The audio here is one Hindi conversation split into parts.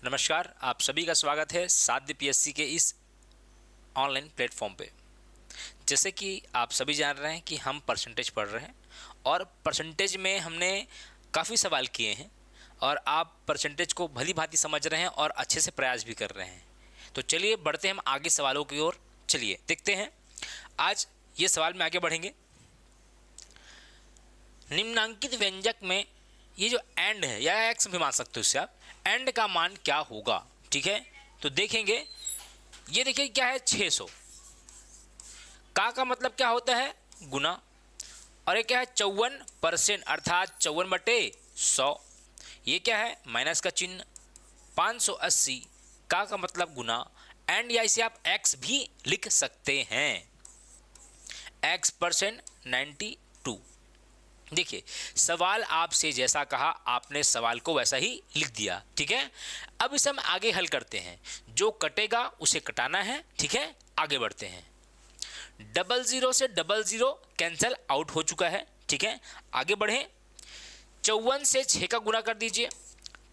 नमस्कार, आप सभी का स्वागत है साध्य पीएससी के इस ऑनलाइन प्लेटफॉर्म पे। जैसे कि आप सभी जान रहे हैं कि हम परसेंटेज पढ़ रहे हैं और परसेंटेज में हमने काफ़ी सवाल किए हैं और आप परसेंटेज को भली भांति समझ रहे हैं और अच्छे से प्रयास भी कर रहे हैं। तो चलिए बढ़ते हैं हम आगे सवालों की ओर। चलिए देखते हैं आज ये सवाल में आगे बढ़ेंगे। निम्नांकित व्यंजक में ये जो एंड है या एक्स भी मान सकते हो इससे आप, एंड का मान क्या होगा। ठीक है, तो देखेंगे। ये देखिए क्या है 600 का मतलब क्या होता है गुना, और ये क्या है 54% अर्थात 54/100। ये क्या है माइनस का चिन्ह। 580 का मतलब गुना, एंड या इसे आप एक्स भी लिख सकते हैं। x% 92। देखिए सवाल आपसे जैसा कहा आपने सवाल को वैसा ही लिख दिया। ठीक है, अब इसे हम आगे हल करते हैं। जो कटेगा उसे कटाना है। ठीक है, आगे बढ़ते हैं। 00 से 00 कैंसिल आउट हो चुका है। ठीक है, आगे बढ़ें। 54 से 6 का गुना कर दीजिए।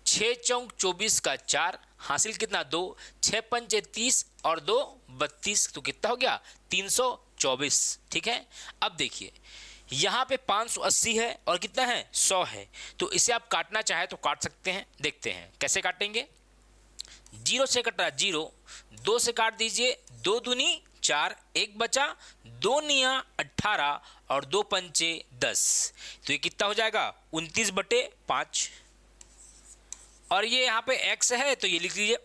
6 चौक 24 का 4 हासिल कितना 2, 6 पंचे 30 और 2 32, तो कितना हो गया 324। ठीक है, अब देखिए यहाँ पे 580 है और कितना है 100 है, तो इसे आप काटना चाहे तो काट सकते हैं। देखते हैं कैसे काटेंगे। 0 से कट रहा 0, 2 से काट दीजिए, 2 दूनी 4, 1 बचा, 2 निया 18 और 2 पंचे 10, तो ये कितना हो जाएगा 29/5। और ये यहाँ पे x है तो ये लिख लीजिए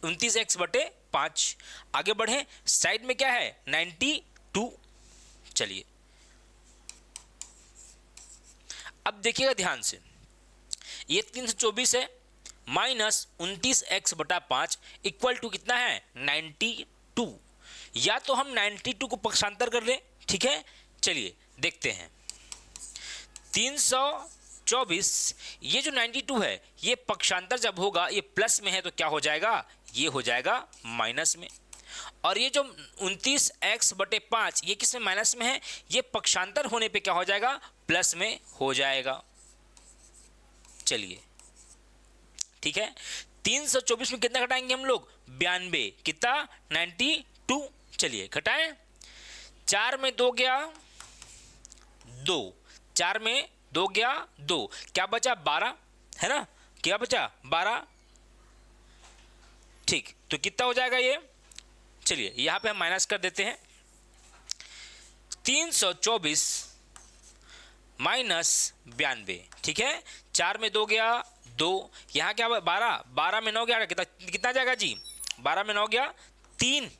29x/5। आगे बढ़ें, साइड में क्या है 92। चलिए अब देखिएगा ध्यान से, ये 324 है माइनस 29x/5 इक्वल टू कितना है 92। या तो हम 92 को पक्षांतर कर लें। ठीक है, चलिए देखते हैं। 324, ये जो 92 है ये पक्षांतर जब होगा ये प्लस में है तो क्या हो जाएगा, ये हो जाएगा माइनस में। और ये जो 29x/5 ये किस में माइनस में है, ये पक्षांतर होने पे क्या हो जाएगा प्लस में हो जाएगा। चलिए ठीक है, 324 में कितना घटाएंगे हम लोग 92, कितना 92। चलिए घटाएं। 4 में 2 गया 2, 4 में 2 गया 2, क्या बचा 12 है ना, क्या बचा 12। ठीक, तो कितना हो जाएगा ये, चलिए यहां पे हम माइनस कर देते हैं। 324 माइनस 92। ठीक है, 4 में 2 गया 2, यहां क्या 12, 12 में 9 गया कितना जाएगा जी, 12 में 9 गया 3,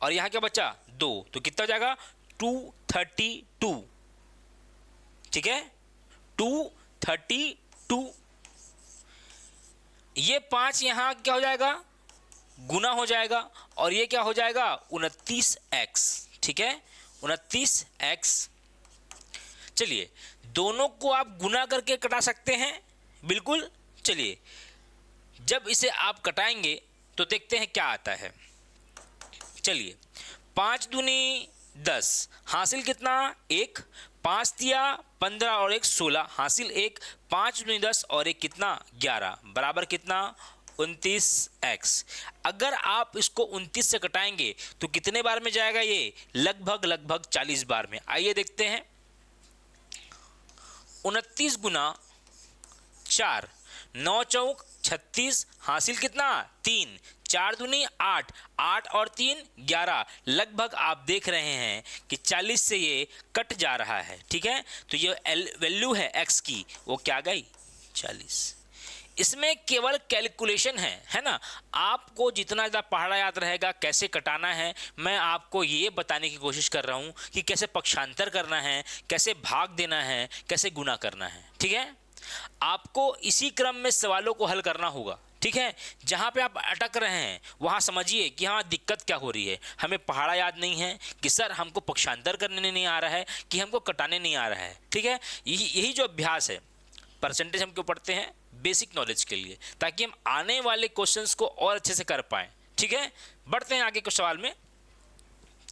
और यहां क्या बचा 2, तो कितना हो जाएगा 232। ठीक है, 232। ये 5 यहां क्या हो जाएगा गुना हो जाएगा, और ये क्या हो जाएगा 29x। ठीक है, 29x। चलिए दोनों को आप गुना करके कटा सकते हैं, बिल्कुल। चलिए जब इसे आप कटाएंगे तो देखते हैं क्या आता है। चलिए 5 दूनी 10 हासिल कितना 1, 5 दिया 15 और 1 16 हासिल 1, 5 दूनी 10 और 1 कितना 11 बराबर कितना 29x। अगर आप इसको 29 से कटाएंगे तो कितने बार में जाएगा ये, लगभग 40 बार में। आइए देखते हैं। 29 गुना 4, 9 चौक 36 हासिल कितना 3, 4 दूनी 8, 8 और 3 11, लगभग आप देख रहे हैं कि 40 से ये कट जा रहा है। ठीक है, तो ये वैल्यू है x की, वो क्या गई 40। इसमें केवल कैलकुलेशन है ना। आपको जितना ज़्यादा पहाड़ा याद रहेगा कैसे कटाना है, मैं आपको ये बताने की कोशिश कर रहा हूँ कि कैसे पक्षांतर करना है, कैसे भाग देना है, कैसे गुना करना है। ठीक है, आपको इसी क्रम में सवालों को हल करना होगा। ठीक है, जहाँ पे आप अटक रहे हैं वहाँ समझिए कि हाँ दिक्कत क्या हो रही है। हमें पहाड़ा याद नहीं है कि सर हमको पक्षांतर करने नहीं आ रहा है, कि हमको कटाने नहीं आ रहा है। ठीक है, यही जो अभ्यास है परसेंटेज हम क्यों पढ़ते हैं, बेसिक नॉलेज के लिए, ताकि हम आने वाले क्वेश्चंस को और अच्छे से कर पाएं। ठीक है, बढ़ते हैं आगे के सवाल में।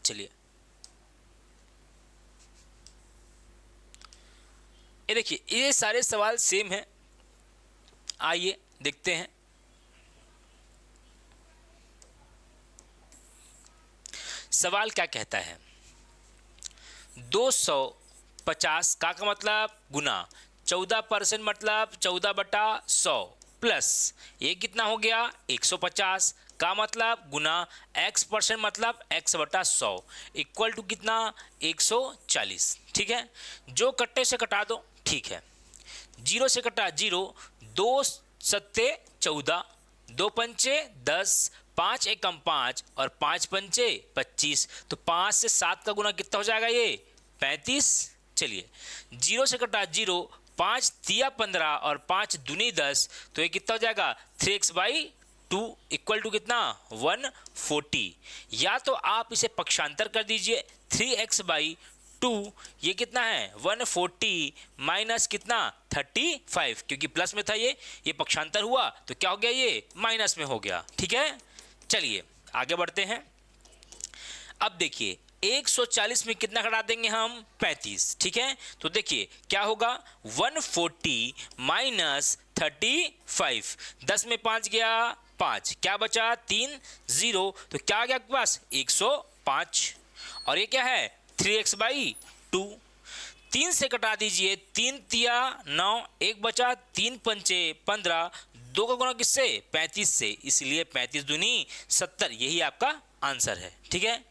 चलिए ये देखिए ये सारे सवाल सेम हैं। आइए देखते हैं सवाल क्या कहता है, 250 का मतलब गुना 14% मतलब 14/100 प्लस ये कितना हो गया 150 का मतलब गुना x% मतलब x/100 इक्वल टू कितना 140। ठीक है, जो कट्टे से कटा दो, ठीक है, 0 से कटा 0, 2 सत्ते 14, 2 पंचे 10, 5 एकम 5 और 5 पंचे 25, तो 5 से 7 का गुना कितना हो जाएगा ये 35। चलिए 0 से कटा 0, 5 तिया 15 और 5 दूनी 10, तो ये कितना हो जाएगा 3x/2 इक्वल टू कितना 140। या तो आप इसे पक्षांतर कर दीजिए, 3x/2 ये कितना है 140 माइनस कितना 35, क्योंकि प्लस में था ये पक्षांतर हुआ तो क्या हो गया ये माइनस में हो गया। ठीक है, चलिए आगे बढ़ते हैं। अब देखिए 140 में कितना घटा देंगे हम 35। ठीक है, तो देखिए क्या होगा 140 माइनस 35, 10 में 5 गया 5, क्या बचा 3 0, तो क्या आ गया आपके पास 105। और ये क्या है 3x/2, 3 से कटा दीजिए, 3 तिया 9, 1 बचा, 3 पंचे 15, 2 का गुना किससे 35 से, इसलिए 35 दूनी 70, यही आपका आंसर है। ठीक है,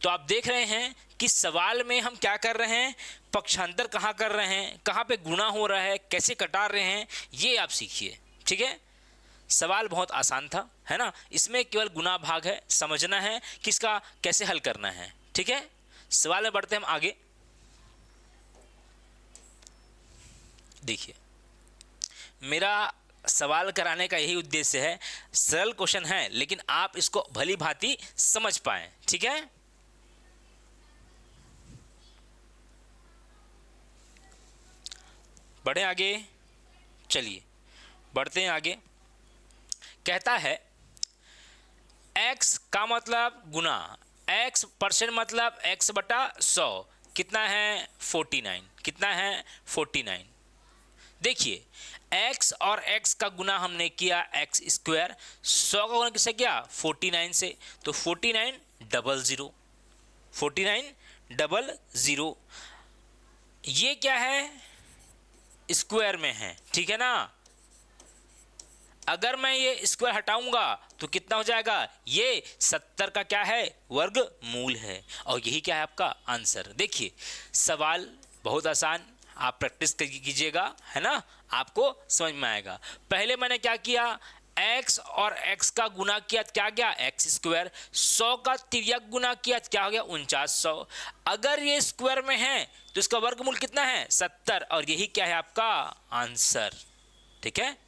तो आप देख रहे हैं कि सवाल में हम क्या कर रहे हैं, पक्षांतर कहाँ कर रहे हैं, कहाँ पे गुणा हो रहा है, कैसे कटा रहे हैं, ये आप सीखिए। ठीक है, सवाल बहुत आसान था, है ना, इसमें केवल गुणा भाग है, समझना है कि इसका कैसे हल करना है। ठीक है, सवाल में बढ़ते हैं हम आगे। देखिए मेरा सवाल कराने का यही उद्देश्य है, सरल क्वेश्चन है लेकिन आप इसको भली भांति समझ पाएं। ठीक है, बढ़े आगे, चलिए बढ़ते हैं आगे। कहता है x का मतलब गुना x% मतलब x/100 कितना है 49, कितना है 49। देखिए x और x का गुना हमने किया x स्क्वायर, 100 का गुना किससे किया 49 से, तो 4900, 4900 ये क्या है स्क्वायर में है। ठीक है ना, अगर मैं ये स्क्वायर हटाऊंगा तो कितना हो जाएगा, ये 70 का क्या है वर्गमूल है, और यही क्या है आपका आंसर। देखिए सवाल बहुत आसान, आप प्रैक्टिस कीजिएगा, है ना, आपको समझ में आएगा। पहले मैंने क्या किया, x और x का गुना किया, क्या गया x स्क्वायर, 100 का तिर्यक गुना किया, क्या हो गया 4900। अगर ये स्क्वायर में है तो इसका वर्गमूल कितना है 70, और यही क्या है आपका आंसर। ठीक है,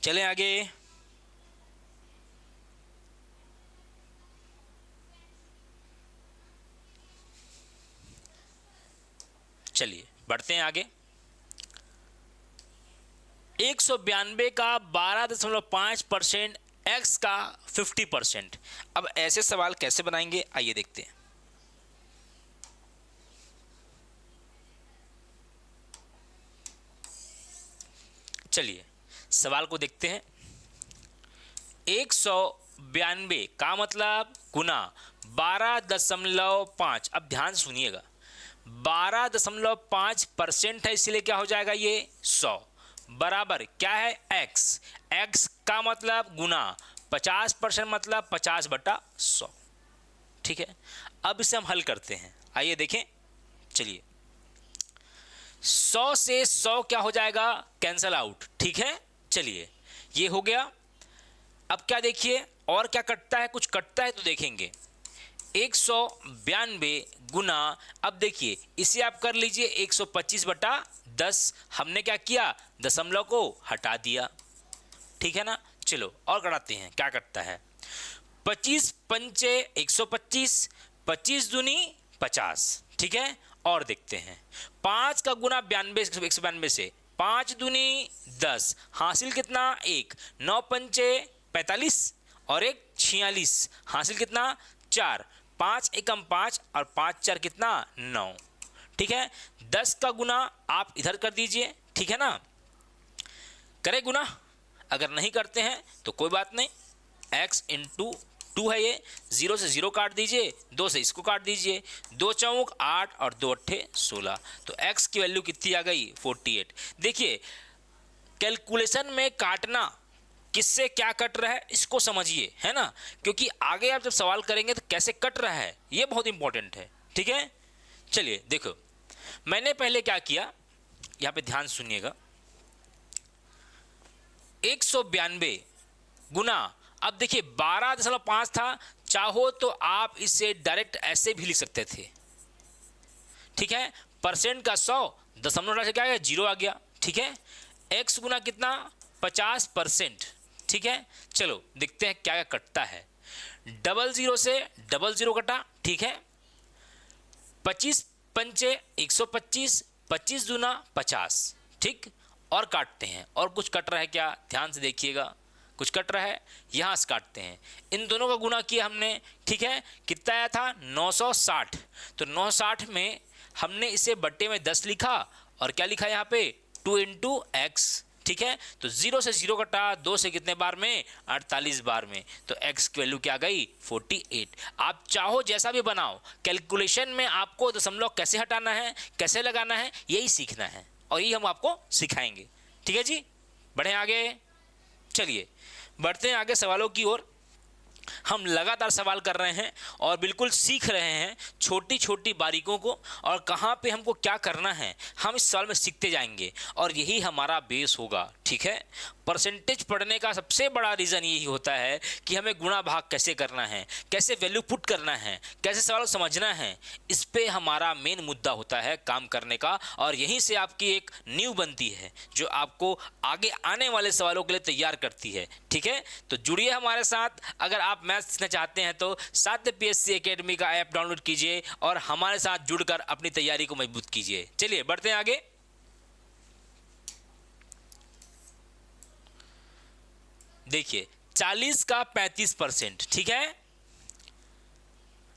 चलें आगे। चलिए बढ़ते हैं आगे। 192 का 12.5% x का 50%। अब ऐसे सवाल कैसे बनाएंगे आइए देखते हैं। चलिए सवाल को देखते हैं। 192 का मतलब गुना 12.5, अब ध्यान सुनिएगा 12.5% है, इसलिए क्या हो जाएगा ये 100 बराबर क्या है x, x का मतलब गुना 50% मतलब 50/100। ठीक है, अब इसे हम हल करते हैं, आइए देखें। चलिए 100 से 100 क्या हो जाएगा कैंसल आउट। ठीक है, चलिए ये हो गया। अब क्या देखिए और क्या कटता है, कुछ कटता है तो देखेंगे। 192 गुना, अब देखिए इसे आप कर लीजिए 125/10, हमने क्या किया दशमलव को हटा दिया। ठीक है ना, चलो और कटाते हैं क्या कटता है। 25 पंचे 125, 25 दूनी 50। ठीक है, और देखते हैं 5 का गुना 192 से, 5 दूनी 10, हासिल कितना 1, 9 पंचे 45 और 1 46, हासिल कितना 4, 5 एकम 5 और 5 4 कितना 9। ठीक है, 10 का गुना आप इधर कर दीजिए। ठीक है ना, करें गुना, अगर नहीं करते हैं तो कोई बात नहीं, x इंटू 2 है ये, 0 से 0 काट दीजिए, 2 से इसको काट दीजिए, 2 चौक 8 और 2 अट्ठे 16, तो x की वैल्यू कितनी आ गई 48। देखिए कैलकुलेशन में काटना किससे क्या कट रहा है इसको समझिए, है ना, क्योंकि आगे आप जब सवाल करेंगे तो कैसे कट रहा है ये बहुत इंपॉर्टेंट है, ठीक है। चलिए देखो मैंने पहले क्या किया, यहां पे ध्यान सुनिएगा, 192 गुना, अब देखिए 12.5 था, चाहो तो आप इसे डायरेक्ट ऐसे भी लिख सकते थे, ठीक है, परसेंट का 100 दशमलव से क्या आ गया 0 आ गया, ठीक है, x गुना कितना 50%, ठीक है। चलो देखते हैं क्या क्या कटता है, 00 से 00 कटा, ठीक है, 25 पंचे 125, 25 दूना 50, ठीक, और काटते हैं, और कुछ कट रहा है क्या, ध्यान से देखिएगा, कुछ कट रहा है, यहाँ से काटते हैं, इन दोनों का गुना किया हमने, ठीक है, कितना आया था 960, तो 960 में हमने इसे बट्टे में 10 लिखा और क्या लिखा यहाँ पे 2 इंटू एक्स, ठीक है, तो 0 से 0 कटा, 2 से कितने बार में 48 बार में, तो x की वैल्यू क्या आ गई 48। आप चाहो जैसा भी बनाओ, कैलकुलेशन में आपको दशमलव कैसे हटाना है, कैसे लगाना है, यही सीखना है और यही हम आपको सिखाएंगे, ठीक है जी। बढ़े आगे, चलिए बढ़ते हैं आगे सवालों की ओर। हम लगातार सवाल कर रहे हैं और बिल्कुल सीख रहे हैं छोटी छोटी बारीकों को, और कहाँ पे हमको क्या करना है हम इस सवाल में सीखते जाएंगे और यही हमारा बेस होगा, ठीक है। परसेंटेज पढ़ने का सबसे बड़ा रीज़न यही होता है कि हमें गुणा भाग कैसे करना है, कैसे वैल्यू पुट करना है, कैसे सवाल समझना है, इस पे हमारा मेन मुद्दा होता है काम करने का, और यहीं से आपकी एक नींव बनती है जो आपको आगे आने वाले सवालों के लिए तैयार करती है, ठीक है। तो जुड़िए हमारे साथ, अगर आप मैथ सीखना चाहते हैं तो साध्य PSC एकेडमी का ऐप डाउनलोड कीजिए और हमारे साथ जुड़कर अपनी तैयारी को मजबूत कीजिए। चलिए बढ़ते हैं आगे। देखिए 40 का 35%, ठीक है,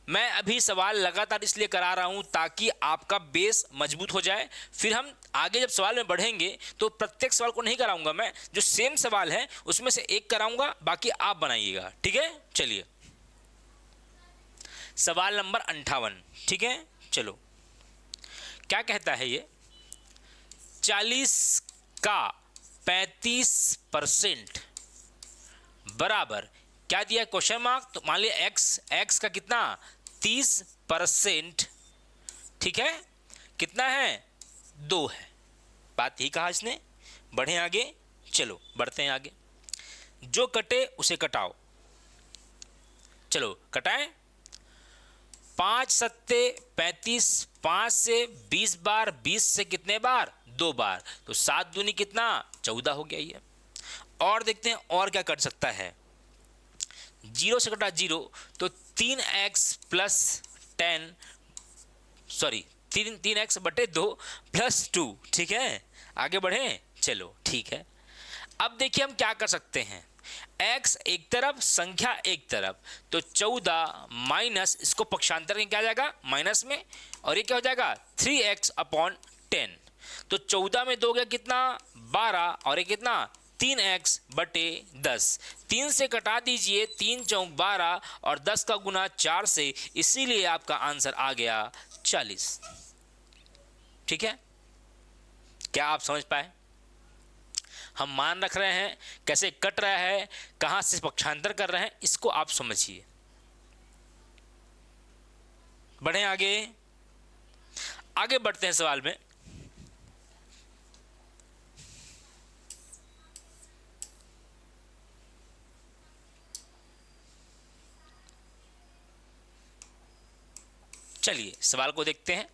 मैं अभी सवाल लगातार इसलिए करा रहा हूं ताकि आपका बेस मजबूत हो जाए, फिर हम आगे जब सवाल में बढ़ेंगे तो प्रत्येक सवाल को नहीं कराऊंगा मैं, जो सेम सवाल है उसमें से एक कराऊंगा, बाकी आप बनाइएगा, ठीक है। चलिए सवाल नंबर 58, ठीक है, चलो क्या कहता है ये, 40 का 35% बराबर क्या दिया क्वेश्चन मार्क, तो मान लिया x का कितना 30%, ठीक है, कितना है 2 है, बात ही कहा इसने। बढ़े आगे, चलो बढ़ते हैं आगे, जो कटे उसे कटाओ, चलो कटाएं, 5 सत्ते 35, 5 से 20 बार, 20 से कितने बार 2 बार, तो 7 दूनी कितना 14 हो गया ये। और देखते हैं और क्या कट सकता है, 0 से कटा 0 तो 3x प्लस 10, सॉरी 3x बटे 2 प्लस 2, ठीक है, आगे बढ़े, चलो ठीक है। अब देखिए हम क्या कर सकते हैं, x एक तरफ संख्या एक तरफ, तो 14 माइनस इसको पक्षांतर में क्या जाएगा माइनस में, और ये क्या हो जाएगा 3x अपॉन 10, तो 14 में 2 गया कितना 12, और ये कितना 3x बटे 10, 3 से कटा दीजिए, 3 चौक 12 और 10 का गुना 4 से, इसीलिए आपका आंसर आ गया 40, ठीक है। क्या आप समझ पाए, हम मान रख रहे हैं, कैसे कट रहा है, कहां से पक्षांतर कर रहे हैं, इसको आप समझिए। बढ़े आगे, आगे बढ़ते हैं सवाल में। चलिए सवाल को देखते हैं,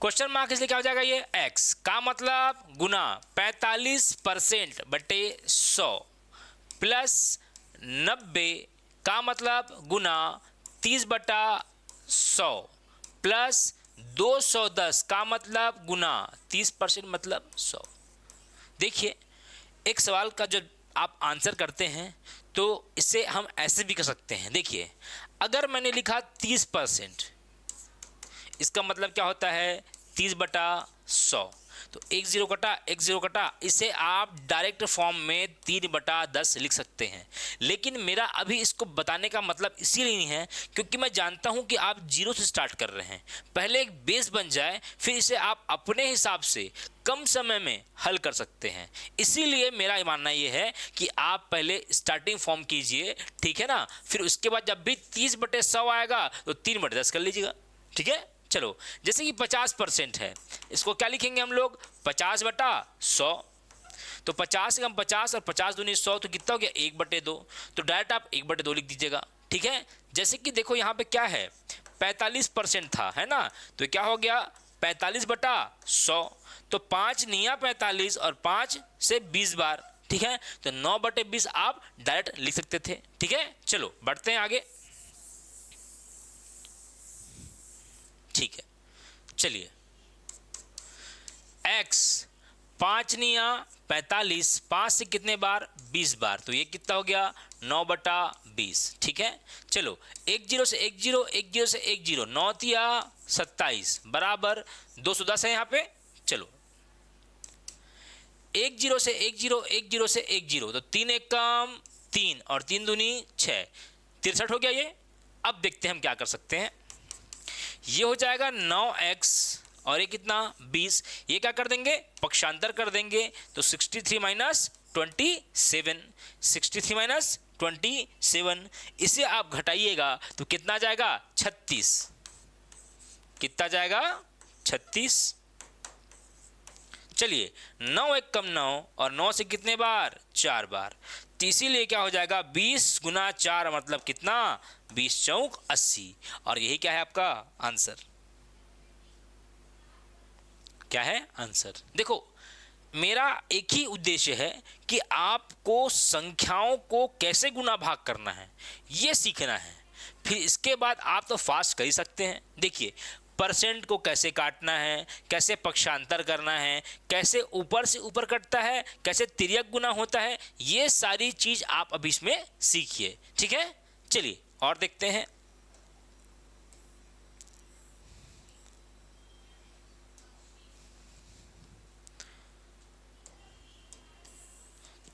क्वेश्चन मार्क इसलिए क्या हो जाएगा, ये x का मतलब गुना 45% बटे 100 प्लस 90 का मतलब गुना 30 बटा 100 प्लस 210 का मतलब गुना 30% मतलब 100। देखिए एक सवाल का जो आप आंसर करते हैं तो इसे हम ऐसे भी कर सकते हैं। देखिए अगर मैंने लिखा 30%, इसका मतलब क्या होता है 30 बटा 100, तो 1 0 कटा, 1 0 कटा, इसे आप डायरेक्ट फॉर्म में 3/10 लिख सकते हैं। लेकिन मेरा अभी इसको बताने का मतलब इसीलिए नहीं है क्योंकि मैं जानता हूं कि आप 0 से स्टार्ट कर रहे हैं। पहले एक बेस बन जाए, फिर इसे आप अपने हिसाब से कम समय में हल कर सकते हैं। इसीलिए मेरा मानना यह है कि आप पहले स्टार्टिंग फॉर्म कीजिए, ठीक है ना, फिर उसके बाद जब भी 30/100 आएगा तो 3/10 कर लीजिएगा, ठीक है। चलो, जैसे कि 50% है, इसको क्या लिखेंगे हम लोग, 50/100। तो 50 से कम 50 और 50 दूनी 100, तो कितना हो गया, 1/2। तो डायरेक्ट आप 1/2 लिख दीजिएगा, ठीक है। जैसे कि देखो यहाँ पे क्या है, 45% था, है ना, तो क्या हो गया, 45/100। तो 5 निया 45 और 5 से 20 बार, ठीक है। तो 9/20 आप डायरेक्ट लिख सकते थे, ठीक है। चलो बढ़ते हैं आगे, ठीक है। चलिए, x 5 निया 45, 5 से कितने बार, 20 बार, तो ये कितना हो गया, 9/20, ठीक है। चलो, 1 0 से 1 0, 1 0 से 1 0, 9 तिया 27 बराबर 210 है यहाँ पे। चलो, 1 0 से 1 0, 1 0 से 1 0, तो 3 1 कम 3 और 3 दूनी 6, 63 हो गया ये। अब देखते हैं हम क्या कर सकते हैं। ये हो जाएगा 9x और ये कितना, 20, ये क्या कर देंगे, पक्षांतर कर देंगे, तो 63 माइनस 27, 63 माइनस 27, इसे आप घटाइएगा तो कितना जाएगा, 36, कितना जाएगा, 36। चलिए, 9 1 कम 9 और 9 से कितने बार, 4 बार, तो इसीलिए क्या हो जाएगा, 20 गुना 4 मतलब कितना, 20 चौक 80, और यही क्या है आपका आंसर, क्या है आंसर। देखो, मेरा एक ही उद्देश्य है कि आपको संख्याओं को कैसे गुना भाग करना है ये सीखना है। फिर इसके बाद आप तो फास्ट कर ही सकते हैं। देखिए, परसेंट को कैसे काटना है, कैसे पक्षांतर करना है, कैसे ऊपर से ऊपर कटता है, कैसे तिर्यक गुना होता है, ये सारी चीज आप अभी इसमें सीखिए, ठीक है। चलिए और देखते हैं।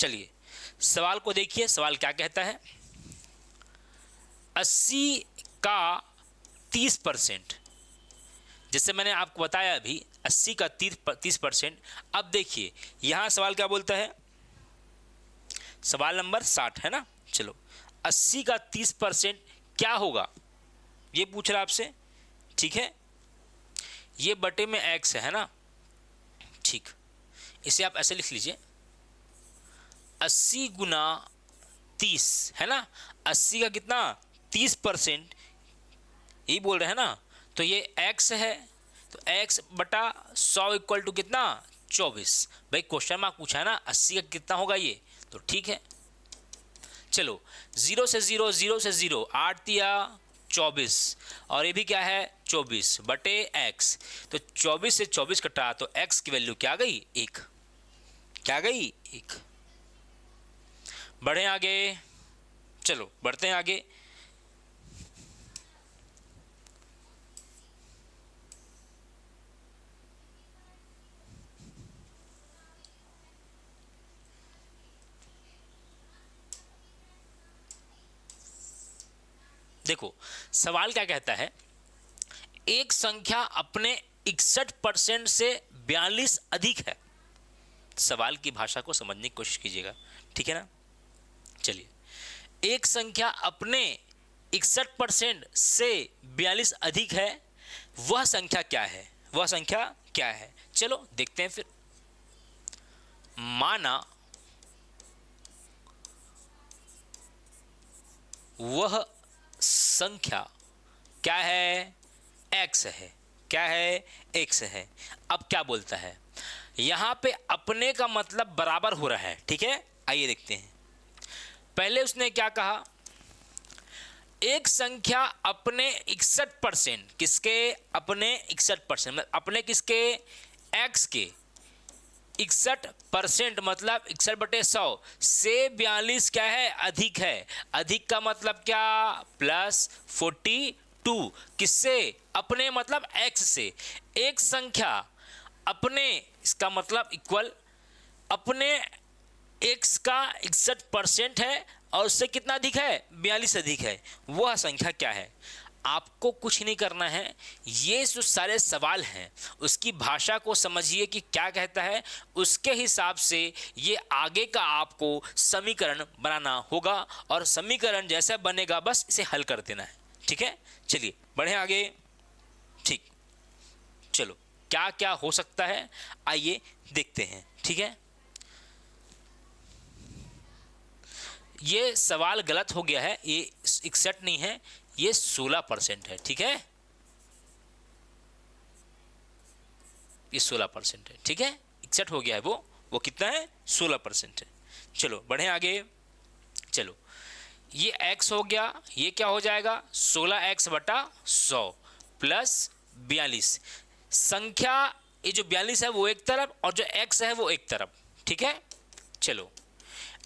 चलिए, सवाल को देखिए, सवाल क्या कहता है, 80 का 30%, जैसे मैंने आपको बताया अभी 80 का 30%। अब देखिए यहां सवाल क्या बोलता है, सवाल नंबर 60 है ना। चलो, 80 का 30% क्या होगा ये पूछ रहा आपसे, ठीक है। ये बटे में x है ना, ठीक, इसे आप ऐसे लिख लीजिए, 80 गुना 30 है ना, 80 का कितना, 30%, यही बोल रहे हैं ना, तो ये x है, तो x बटा 100 इक्वल टू कितना, 24। भाई क्वेश्चन मार्क पूछा है ना, 80 का कितना होगा ये, तो ठीक है। चलो, 0 से 0, 0 से 0, 8 तिया 24, और ये भी क्या है, 24 बटे x, तो 24 से 24 कटा तो x की वैल्यू क्या गई, 1, क्या गई, 1। बढ़े आगे, चलो बढ़ते हैं आगे। देखो, सवाल क्या कहता है, एक संख्या अपने 61% से 42 अधिक है। सवाल की भाषा को समझने की कोशिश कीजिएगा, ठीक है ना। चलिए, एक संख्या अपने 61% से 42 अधिक है, वह संख्या क्या है, वह संख्या क्या है। चलो देखते हैं फिर। माना वह संख्या क्या है, x है, क्या है, x है। अब क्या बोलता है, यहां पे अपने का मतलब बराबर हो रहा है, ठीक है। आइए देखते हैं। पहले उसने क्या कहा, एक संख्या अपने 61%, किसके, अपने 61%, मतलब अपने किसके, x के 61% मतलब 61/100 से 42 क्या है, अधिक है। अधिक का मतलब क्या, +42, किससे, अपने मतलब x से। एक संख्या अपने, इसका मतलब इक्वल, अपने x का 61% है और उससे कितना अधिक है, 42 अधिक है, वह संख्या क्या है। आपको कुछ नहीं करना है, ये जो सारे सवाल हैं उसकी भाषा को समझिए कि क्या कहता है, उसके हिसाब से ये आगे का आपको समीकरण बनाना होगा और समीकरण जैसा बनेगा बस इसे हल कर देना है। ठीक है, चलिए बढ़े आगे। ठीक, चलो क्या क्या हो सकता है आइए देखते हैं। ठीक है, ये सवाल गलत हो गया है, ये 61 नहीं है, ये 16% है। ठीक है, ये 16% है। ठीक है, 61 हो गया है, वो कितना है, 16% है। चलो बढ़े आगे। चलो ये x हो गया, ये क्या हो जाएगा, 16x बटा 100 प्लस 42। संख्या ये जो 42 है वो एक तरफ और जो x है वो एक तरफ। ठीक है, चलो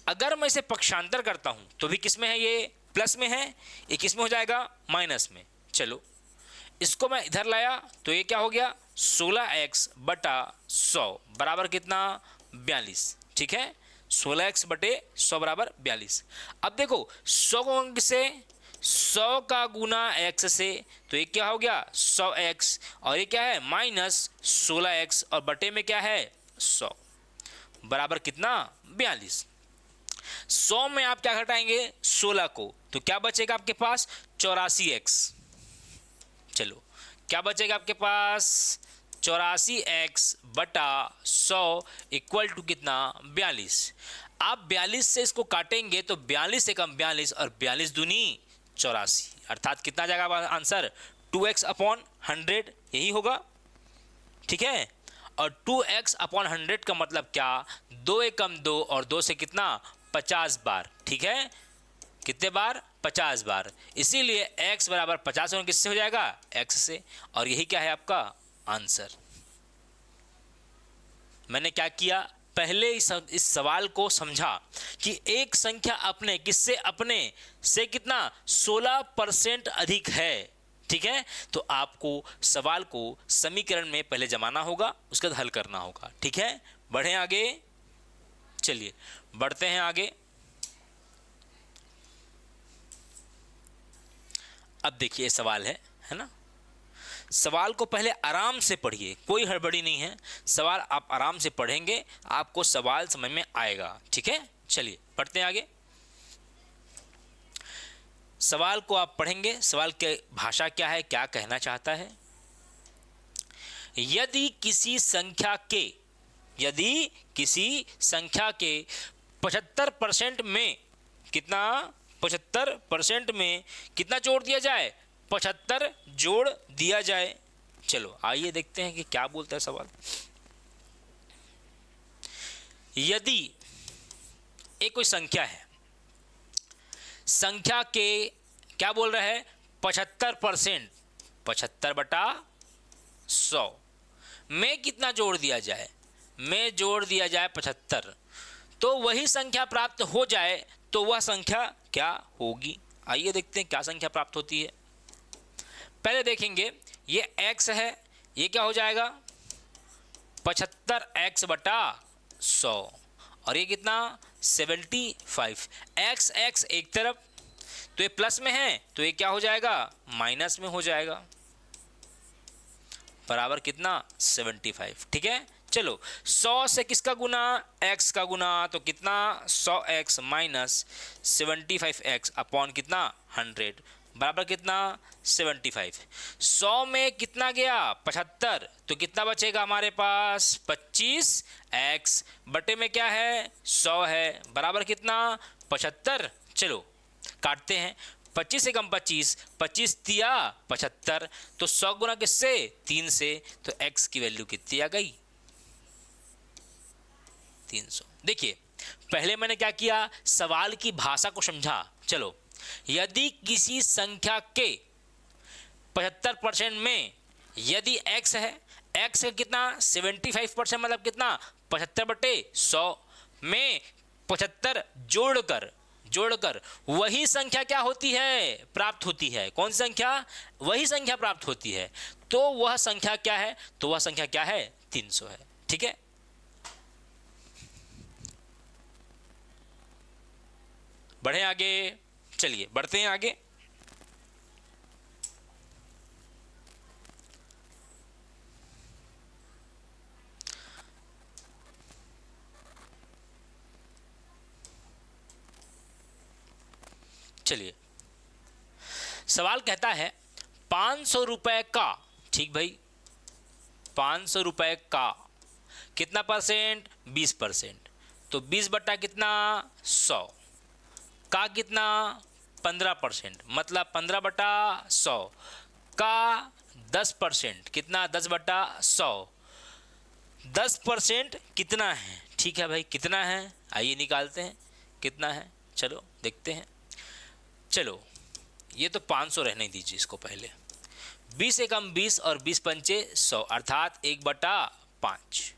अगर मैं इसे पक्षांतर करता हूं तो भी किस में है, ये प्लस में है, ये किस में हो जाएगा, माइनस में। चलो इसको मैं इधर लाया तो ये क्या हो गया, 16x बटा 100 बराबर कितना, 42। ठीक है, 16x बटे 100 बराबर 42। अब देखो 100 से 100 का गुना x से, तो ये क्या हो गया 100x और ये क्या है माइनस 16x और बटे में क्या है 100 बराबर कितना 42। 100 में आप क्या घटाएंगे 16 को, तो क्या बचेगा आपके पास 84x। चलो क्या बचेगा आपके पास 84x बटा 100 इक्वल टू कितना 42। आप 42 से इसको काटेंगे तो 42 से कम 42 और 42 दूनी 84, अर्थात कितना जाएगा आंसर 2x अपॉन 100, यही होगा। ठीक है, और 2x अपॉन 100 का मतलब क्या, 2 एक कम 2 और 2 से कितना 50 बार। ठीक है, कितने बार 50 बार, इसीलिए x बराबर 50 किससे हो जाएगा x से, और यही क्या है आपका आंसर। मैंने क्या किया, पहले इस सवाल को समझा कि एक संख्या अपने किससे, अपने से कितना 16% अधिक है। ठीक है, तो आपको सवाल को समीकरण में पहले जमाना होगा, उसके बाद हल करना होगा। ठीक है, बढ़े आगे। चलिए बढ़ते हैं आगे। अब देखिए सवाल है ना, सवाल को पहले आराम से पढ़िए, कोई हड़बड़ी नहीं है, सवाल आप आराम से पढ़ेंगे आपको सवाल समझ में आएगा। ठीक है, चलिए पढ़ते हैं आगे। सवाल को आप पढ़ेंगे, सवाल की भाषा क्या है, क्या कहना चाहता है। यदि किसी संख्या के 75% में कितना, 75% में कितना जोड़ दिया जाए, 75 जोड़ दिया जाए। चलो आइए देखते हैं कि क्या बोलता है सवाल। यदि एक कोई संख्या है, संख्या के क्या बोल रहा है 75%, 75 बटा 100 में कितना जोड़ दिया जाए, में जोड़ दिया जाए 75, तो वही संख्या प्राप्त हो जाए, तो वह संख्या क्या होगी। आइए देखते हैं क्या संख्या प्राप्त होती है। पहले देखेंगे ये x है, ये क्या हो जाएगा 75x बटा 100 और ये कितना 75। x एक तरफ तो ये प्लस में है, तो ये क्या हो जाएगा माइनस में हो जाएगा, बराबर कितना 75। ठीक है, चलो 100 से किसका गुना, x का गुना, तो कितना 100x माइनस 75x अपॉन कितना 100 बराबर कितना 75। 100 में कितना गया 75, तो कितना बचेगा हमारे पास 25x बटे में क्या है 100 है, बराबर कितना 75। चलो काटते हैं, 25 से कम 25, 25 तिया 75, तो 100 गुना किससे 3 से, तो x की वैल्यू कितनी आ गई 300। देखिए पहले मैंने क्या किया, सवाल की भाषा को समझा। चलो यदि किसी संख्या के 75% में यदि x है, x का कितना 75% मतलब कितना 75 बटे 100 में 75 जोड़कर वही संख्या क्या होती है प्राप्त होती है। कौन सी संख्या, वही संख्या प्राप्त होती है। तो वह संख्या क्या है? तो वह संख्या क्या है? 300 है। ठीक है, बढ़े आगे, चलिए बढ़ते हैं आगे। चलिए, सवाल कहता है 500 रुपए का, ठीक भाई, 500 रुपए का कितना परसेंट? 20%। तो 20 बट्टा कितना? 100 का कितना? 15%, मतलब 15 बट्टा 100 का 10% कितना? 10 बट्टा 100। 10% कितना है? ठीक है भाई, कितना है? आइए निकालते हैं कितना है। चलो देखते हैं। चलो, ये तो 500 रहने दीजिए इसको पहले। 20 एकम 20 और 20 पंचे 100, अर्थात 1/5।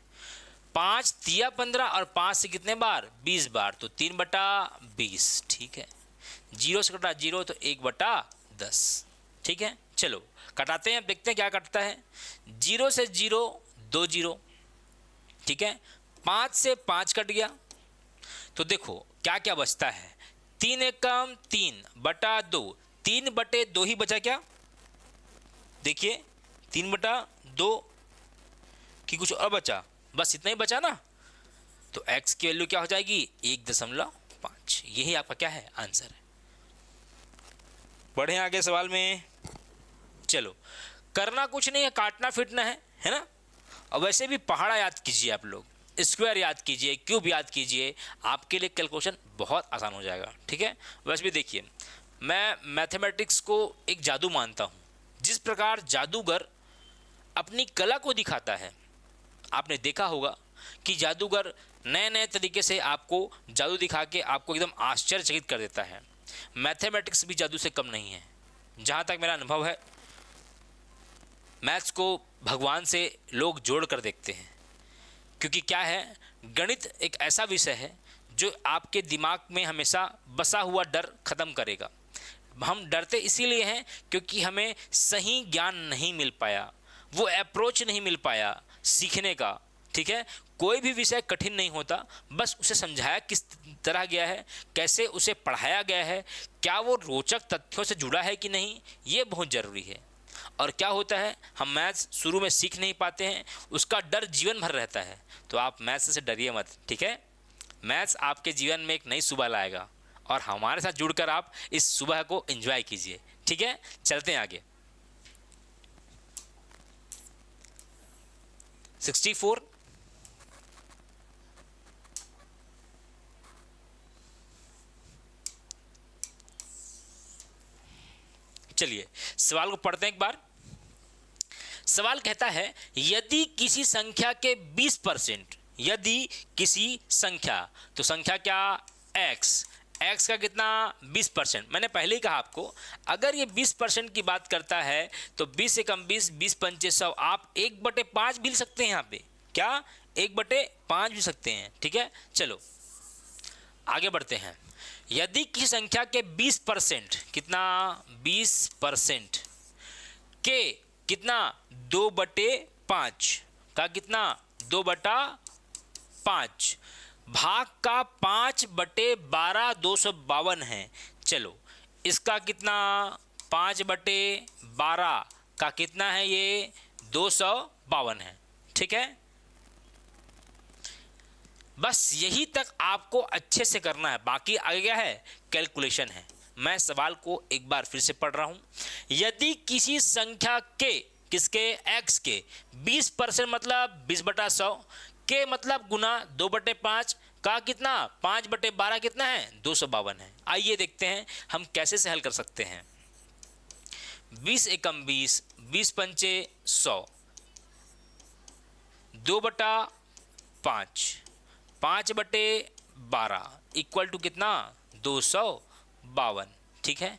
5 तिया 15 और 5 से कितने बार? 20 बार, तो 3/20। ठीक है, 0 से कटा 0 तो 1/10। ठीक है, चलो कटाते हैं, देखते हैं क्या कटता है। 0 से 0 2 0। ठीक है, 5 से 5 कट गया, तो देखो क्या क्या बचता है। 3 एकम 3/2, 3/2 ही बचा क्या? देखिए 3/2 कि कुछ और बचा? बस इतना ही बचा ना। तो x की वैल्यू क्या हो जाएगी? 1.5। यही आपका क्या है? आंसर है। बढ़े आगे सवाल में। चलो, करना कुछ नहीं है, काटना फिटना है ना। और वैसे भी पहाड़ा याद कीजिए आप लोग, स्क्वायर याद कीजिए, क्यूब याद कीजिए, आपके लिए कैलकुलेशन बहुत आसान हो जाएगा। ठीक है, वैसे भी देखिए, मैं मैथमेटिक्स को एक जादू मानता हूँ। जिस प्रकार जादूगर अपनी कला को दिखाता है, आपने देखा होगा कि जादूगर नए नए तरीके से आपको जादू दिखा के आपको एकदम आश्चर्यचकित कर देता है। मैथमेटिक्स भी जादू से कम नहीं है। जहाँ तक मेरा अनुभव है, मैथ्स को भगवान से लोग जोड़ कर देखते हैं, क्योंकि क्या है, गणित एक ऐसा विषय है जो आपके दिमाग में हमेशा बसा हुआ डर खत्म करेगा। हम डरते इसीलिए हैं क्योंकि हमें सही ज्ञान नहीं मिल पाया, वो अप्रोच नहीं मिल पाया सीखने का। ठीक है, कोई भी विषय कठिन नहीं होता, बस उसे समझाया किस तरह गया है, कैसे उसे पढ़ाया गया है, क्या वो रोचक तथ्यों से जुड़ा है कि नहीं, ये बहुत ज़रूरी है। और क्या होता है, हम मैथ्स शुरू में सीख नहीं पाते हैं, उसका डर जीवन भर रहता है। तो आप मैथ्स से डरिए मत। ठीक है, मैथ्स आपके जीवन में एक नई सुबह लाएगा और हमारे साथ जुड़कर आप इस सुबह को एंजॉय कीजिए। ठीक है, चलते हैं आगे। 64। चलिए सवाल को पढ़ते हैं एक बार। सवाल कहता है, यदि किसी संख्या के 20%, यदि किसी संख्या, तो संख्या क्या? x का कितना? 20%। मैंने पहले ही कहा आपको, अगर ये 20% की बात करता है तो 20 एकम 20, 20 पंचे 100, आप 1/5 भी लिख सकते हैं। यहाँ पे क्या? 1/5 भी सकते हैं। ठीक है, चलो आगे बढ़ते हैं। यदि किसी संख्या के 20%, कितना? 20% के कितना? 2/5 का कितना? 2/5 भाग का 5/12 252 है। चलो इसका कितना? 5/12 का कितना है? ये 252 है। ठीक है, बस यही तक आपको अच्छे से करना है, बाकी आगे क्या है? कैलकुलेशन है। मैं सवाल को एक बार फिर से पढ़ रहा हूं। यदि किसी संख्या के, किसके? x के 20% मतलब 20/100 के मतलब गुना 2/5 का कितना? 5/12 कितना है? 252 है। आइए देखते हैं हम कैसे से हल कर सकते हैं। 20 एकम 20, 20 पंचे 100, 2/5, 5/12 इक्वल टू कितना? 252। ठीक है,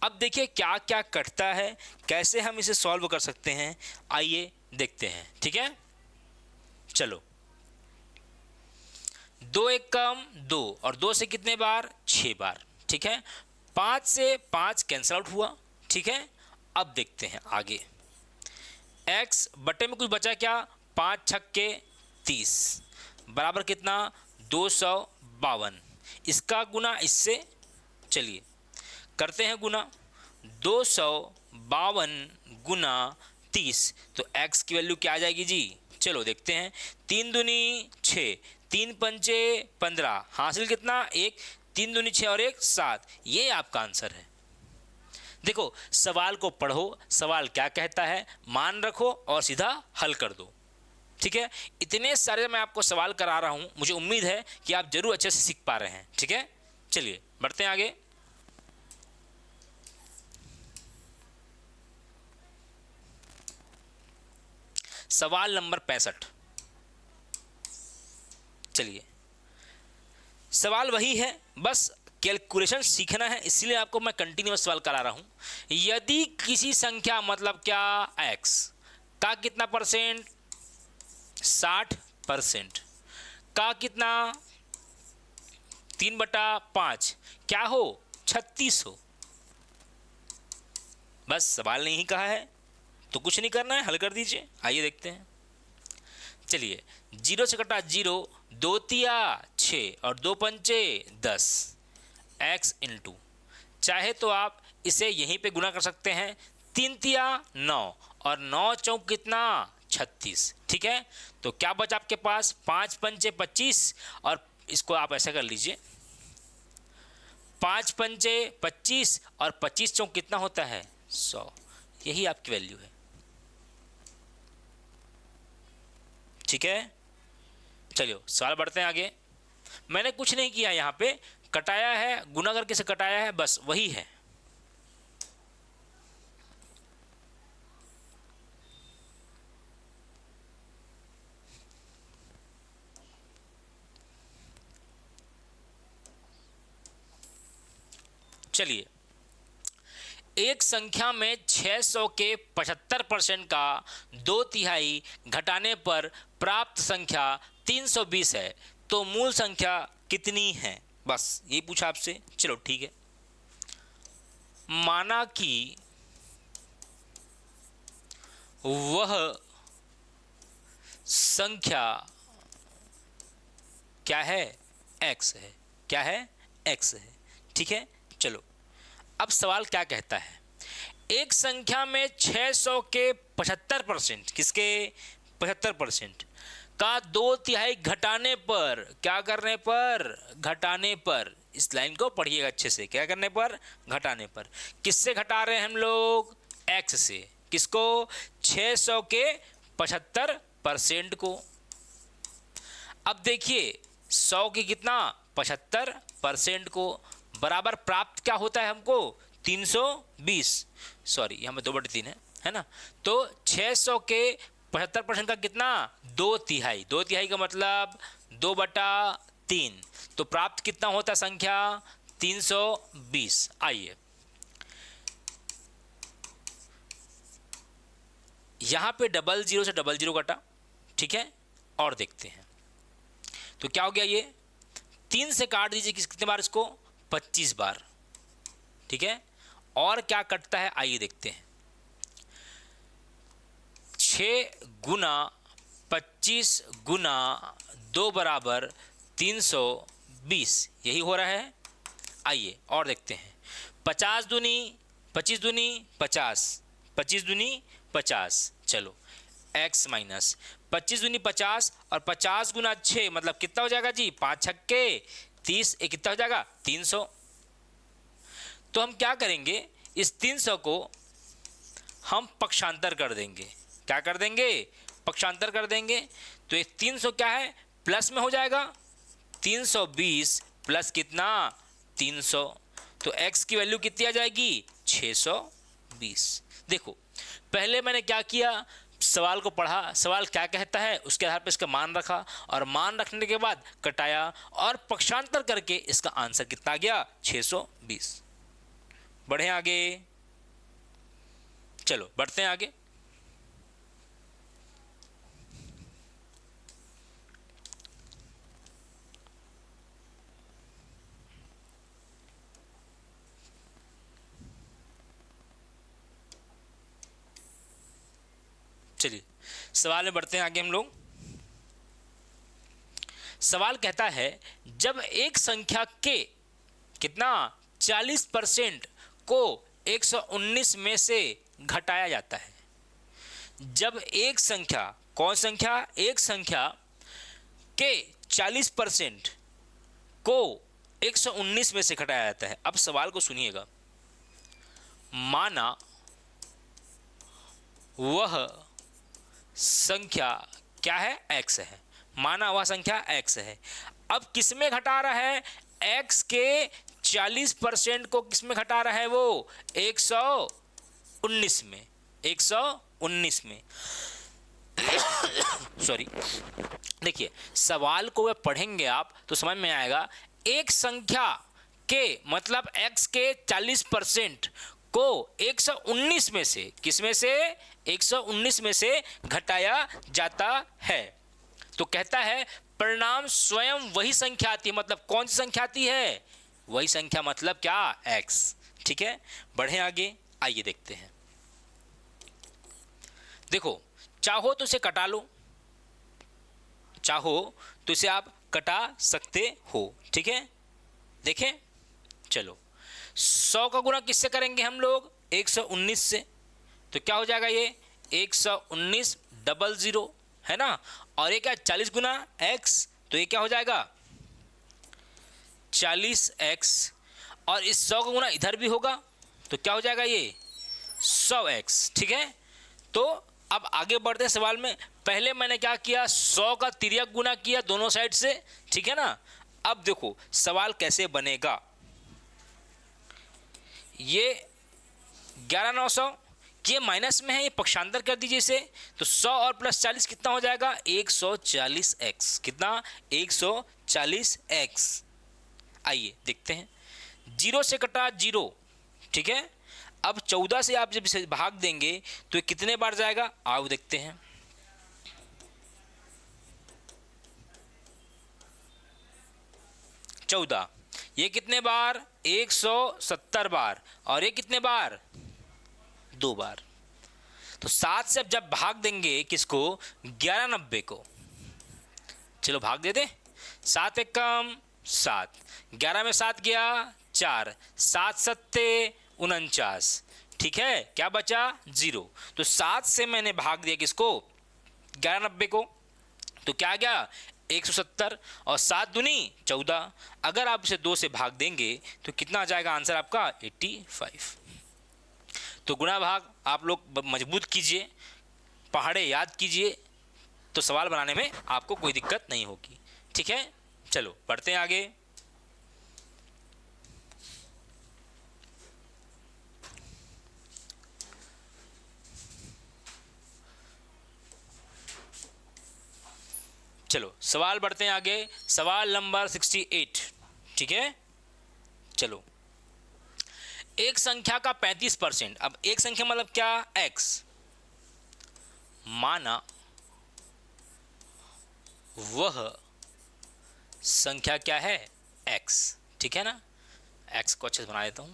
अब देखिए क्या क्या कटता है, कैसे हम इसे सॉल्व कर सकते हैं, आइए देखते हैं। ठीक है, चलो 2 एकम 2 और 2 से कितने बार? 6 बार। ठीक है, 5 से 5 कैंसल आउट हुआ। ठीक है, अब देखते हैं आगे। x बटे में कुछ बचा क्या, 5 छक्के 30 बराबर कितना, 252। इसका गुना इससे, चलिए करते हैं गुना, 252 गुना 30, तो x की वैल्यू क्या आ जाएगी जी, चलो देखते हैं। 3 दूनी 6, 3 पंचे 15, हासिल कितना 1, 3 दूनी 6 और 1 7, ये आपका आंसर है। देखो सवाल को पढ़ो, सवाल क्या कहता है मान रखो और सीधा हल कर दो, ठीक है। इतने सारे मैं आपको सवाल करा रहा हूं, मुझे उम्मीद है कि आप जरूर अच्छे से सीख पा रहे हैं, ठीक है। चलिए बढ़ते हैं आगे। सवाल नंबर 65, चलिए सवाल वही है, बस कैलकुलेशन सीखना है, इसलिए आपको मैं कंटिन्यूअस सवाल करा रहा हूं। यदि किसी संख्या मतलब क्या x का कितना परसेंट, 60% का कितना 3/5 क्या हो, 36 हो। बस सवाल नहीं कहा है तो कुछ नहीं करना है, हल कर दीजिए। आइए देखते हैं। चलिए 0 से कटा 0, 2 तिया 6 और 2 पंचे 10, x इंटू, चाहे तो आप इसे यहीं पे गुना कर सकते हैं, 3 तिया 9 और 9 चौक कितना 36, ठीक है। तो क्या बचा आपके पास, 5 पंचे 25 और इसको आप ऐसा कर लीजिए, 5 पंचे 25 और 25 चौक कितना होता है 100, यही आपकी वैल्यू है, ठीक है। चलिए सवाल बढ़ते हैं आगे। मैंने कुछ नहीं किया, यहाँ पे कटाया है, गुना करके से कटाया है, बस वही है। चलिए एक संख्या में 600 के 75% का 2/3 घटाने पर प्राप्त संख्या 320 है, तो मूल संख्या कितनी है, बस ये पूछा आपसे। चलो ठीक है, माना कि वह संख्या क्या है, x है, क्या है x है, ठीक है। चलो अब सवाल क्या कहता है, एक संख्या में 600 के 75%, किसके 75% का 2/3 घटाने पर, क्या करने पर, घटाने पर, इस लाइन को पढ़िएगा अच्छे से, क्या करने पर, घटाने पर। किससे घटा रहे हैं हम लोग, x से, किसको, 600 के 75% को। अब देखिए 100 की कितना 75% को बराबर प्राप्त क्या होता है हमको, 320, सॉरी यहाँ में 2/3 है ना। तो 600 के 75% का कितना, 2/3, 2/3 का मतलब 2/3, तो प्राप्त कितना होता संख्या 320। आइए यहाँ पे 00 से 00 कटा, ठीक है, और देखते हैं तो क्या हो गया, ये 3 से काट दीजिए कितने बार इसको, 25 बार, ठीक है। और क्या कटता है आइए देखते हैं, 6 गुना 25 गुना 2 बराबर 320, यही हो रहा है। आइए और देखते हैं, 50 दूनी 25 दूनी 50, 25 दूनी 50, चलो x माइनस 25 दूनी 50 और 50 गुना 6 मतलब कितना हो जाएगा जी, 5 छक्के 30, एक कितना हो जाएगा 300। तो हम क्या करेंगे, इस 300 को हम पक्षांतर कर देंगे, क्या कर देंगे, पक्षांतर कर देंगे। तो ये 300 क्या है, प्लस में हो जाएगा, 320 प्लस कितना 300, तो x की वैल्यू कितनी आ जाएगी 620। देखो पहले मैंने क्या किया, सवाल को पढ़ा, सवाल क्या कहता है उसके आधार पर इसका मान रखा, और मान रखने के बाद कटाया और पक्षांतर करके इसका आंसर कितना आ गया 620। बढ़े आगे, चलो बढ़ते हैं आगे। चलिए सवाल में बढ़ते हैं आगे हम लोग। सवाल कहता है जब एक संख्या के कितना 40% को 119 में से घटाया जाता है। जब एक संख्या, कौन संख्या, एक संख्या के 40% को 119 में से घटाया जाता है। अब सवाल को सुनिएगा। माना वह संख्या क्या है, x है। माना वह संख्या x है। अब किस में घटा रहा है, x के 40% को किस में घटा रहा है, वो 119 में, 119 में। सॉरी, देखिए सवाल को वे पढ़ेंगे आप तो समझ में आएगा। एक संख्या के मतलब x के 40% को 119 में से, किस में से, 119 में से घटाया जाता है। तो कहता है परिणाम स्वयं वही संख्या आती है। मतलब कौन सी संख्या आती है, वही संख्या, मतलब क्या, x। ठीक है, बढ़े आगे, आइए देखते हैं। देखो, चाहो तो इसे कटा लो, चाहो तो इसे आप कटा सकते हो। ठीक है, देखें, चलो 100 का गुणा किससे करेंगे हम लोग, 119 से। तो क्या हो जाएगा ये 119 00 है ना। और ये क्या 40 गुना x, तो ये क्या हो जाएगा 40x। और इस 100 का गुना इधर भी होगा तो क्या हो जाएगा ये 100x। ठीक है, तो अब आगे बढ़ते हैं सवाल में। पहले मैंने क्या किया, 100 का तिर्यक गुना किया दोनों साइड से। ठीक है ना। अब देखो सवाल कैसे बनेगा। ये 11,900 ये माइनस में है, ये पक्षांतर कर दीजिए इसे। तो 100 और प्लस 40 कितना हो जाएगा, 140x। कितना, 140x। आइए देखते हैं, 0 से कटा 0। ठीक है, अब 14 से आप जब इसे भाग देंगे तो ये कितने बार जाएगा, आओ देखते हैं। चौदह, ये कितने बार, 170 बार। और ये कितने बार, 2 बार। तो 7 से अब जब भाग देंगे किसको, 1190 को। चलो भाग दे दे, 7 एक कम 7, 11 में 7 गया 4, 7 सत्ते 49। ठीक है, क्या बचा 0। तो 7 से मैंने भाग दिया किसको, 1190 को। तो क्या गया 170 और 7 दूनी 14। अगर आप इसे 2 से भाग देंगे तो कितना आ जाएगा आंसर आपका 85। तो गुणा भाग आप लोग मजबूत कीजिए, पहाड़े याद कीजिए, तो सवाल बनाने में आपको कोई दिक्कत नहीं होगी। ठीक है, चलो पढ़ते हैं आगे। चलो सवाल बढ़ते हैं आगे। सवाल नंबर 68। ठीक है, चलो एक संख्या का 35%। अब एक संख्या मतलब क्या, x। माना वह संख्या क्या है, x। ठीक है ना, x को अच्छे से बना देता हूं।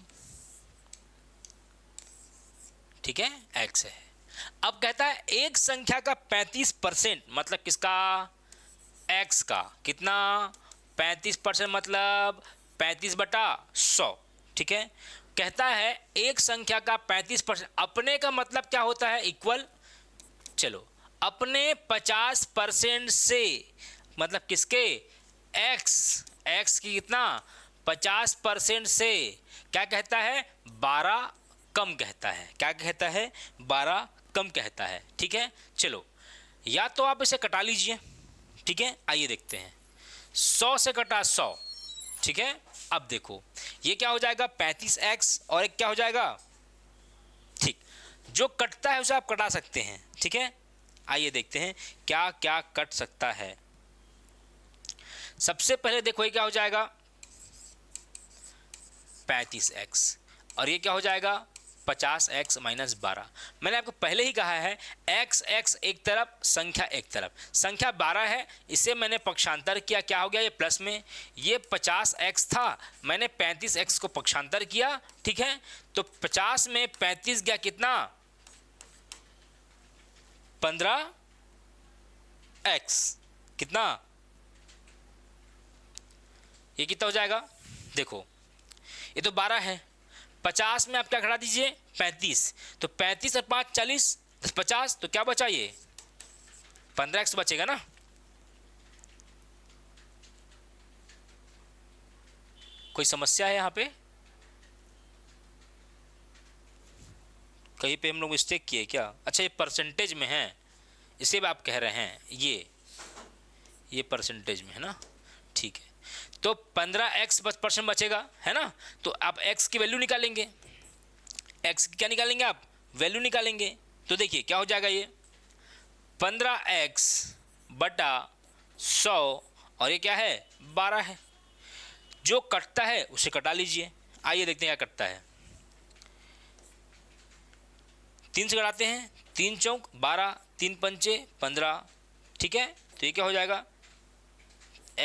ठीक है, x है। अब कहता है एक संख्या का 35% मतलब किसका, x का। कितना, 35% मतलब 35/100। ठीक है, कहता है एक संख्या का 35%। अपने का मतलब क्या होता है, इक्वल। चलो अपने 50% से मतलब किसके, x की कितना 50% से क्या कहता है, 12 कम कहता है। क्या कहता है, 12 कम कहता है। ठीक है, चलो या तो आप इसे कटा लीजिए। ठीक है, आइए देखते हैं, 100 से कटा 100। ठीक है, अब देखो ये क्या हो जाएगा 35x और एक क्या हो जाएगा, ठीक, जो कटता है उसे आप कटा सकते हैं। ठीक है, आइए देखते हैं क्या क्या कट सकता है। सबसे पहले देखो ये क्या हो जाएगा 35x और ये क्या हो जाएगा 50x माइनस 12। मैंने आपको पहले ही कहा है x एक तरफ, संख्या एक तरफ। संख्या 12 है, इसे मैंने पक्षांतर किया, क्या हो गया ये प्लस में। ये 50x था, मैंने 35x को पक्षांतर किया। ठीक है, तो 50 में 35 गया कितना 15x कितना, ये कितना हो जाएगा, देखो ये तो 12 है, 50 में आप क्या घटा दीजिए 35, तो 35 और 5 40, 50, तो क्या बचा ये 15x बचेगा ना। कोई समस्या है यहाँ पे, कहीं पे हम लोग मिस्टेक किए क्या? अच्छा ये परसेंटेज में है, इसे भी आप कह रहे हैं, ये परसेंटेज में है ना, ठीक है। तो 15x परसेंट बचेगा है ना, तो आप x की वैल्यू निकालेंगे, x की क्या निकालेंगे आप, वैल्यू निकालेंगे। तो देखिए क्या हो जाएगा, ये 15x बटा 100 और ये क्या है 12 है, जो कटता है उसे कटा लीजिए। आइए देखते हैं क्या कटता है, 3 से घटाते हैं, 3 चौक 12, 3 पंचे 15, ठीक है। तो ये क्या हो जाएगा,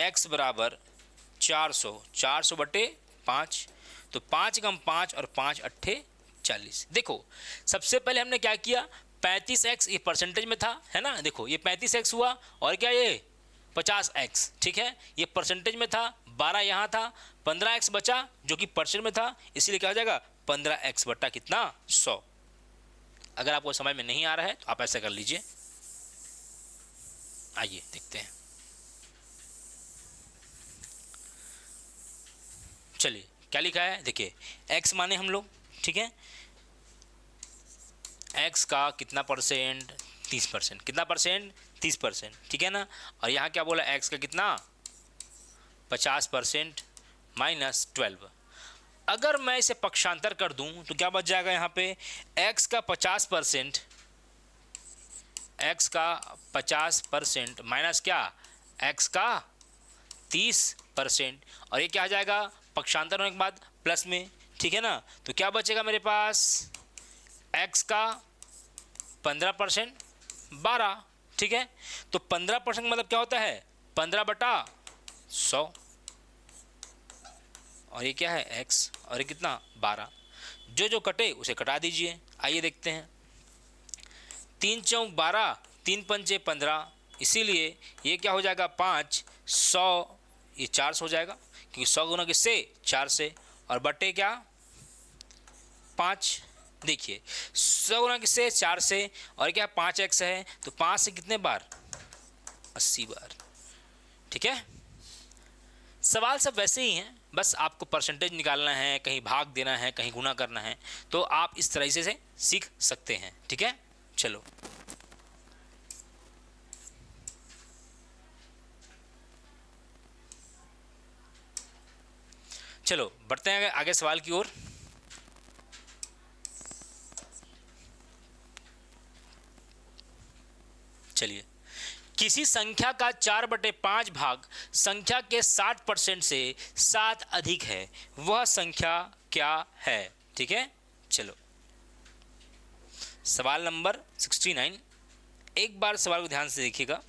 x बराबर 400, 400 बटे 5, तो 5 कम 5 और 5 अट्ठे 40। देखो सबसे पहले हमने क्या किया, 35x ये परसेंटेज में था है ना, देखो ये 35x हुआ और क्या ये 50x, ठीक है, ये परसेंटेज में था, 12 यहाँ था, 15x बचा जो कि परसेंट में था, इसीलिए क्या हो जाएगा 15x बटा कितना 100। अगर आपको समझ में नहीं आ रहा है तो आप ऐसा कर लीजिए। आइए देखते हैं, चलिए क्या लिखा है, देखिए x माने हम लोग, ठीक है, x का कितना परसेंट 30%, कितना परसेंट 30%, ठीक है ना, और यहाँ क्या बोला x का कितना 50% माइनस 12। अगर मैं इसे पक्षांतर कर दूं तो क्या बच जाएगा, यहाँ पे x का 50%, x का 50% माइनस क्या x का 30%, और ये क्या आ जाएगा पक्षांतर होने के बाद प्लस में, ठीक है ना। तो क्या बचेगा मेरे पास, x का 15% 12, ठीक है, तो 15% मतलब क्या होता है 15 बटा 100, और ये क्या है x, और ये कितना 12, जो कटे उसे कटा दीजिए। आइए देखते हैं, 3 चौक 12, 3 पंचे 15, इसीलिए ये क्या हो जाएगा 5, 100 ये 400 हो जाएगा, क्योंकि 100 गुना किससे 4 से, और बटे क्या 5, देखिए 100 गुना किससे 4 से, और क्या 5x है, तो 5 से कितने बार 80 बार, ठीक है। सवाल सब वैसे ही हैं, बस आपको परसेंटेज निकालना है, कहीं भाग देना है, कहीं गुना करना है, तो आप इस तरह से सीख सकते हैं, ठीक है। चलो चलो बढ़ते हैं आगे सवाल की ओर। चलिए, किसी संख्या का 4/5 भाग संख्या के 60% से 7 अधिक है, वह संख्या क्या है, ठीक है। चलो सवाल नंबर 69, एक बार सवाल को ध्यान से देखिएगा।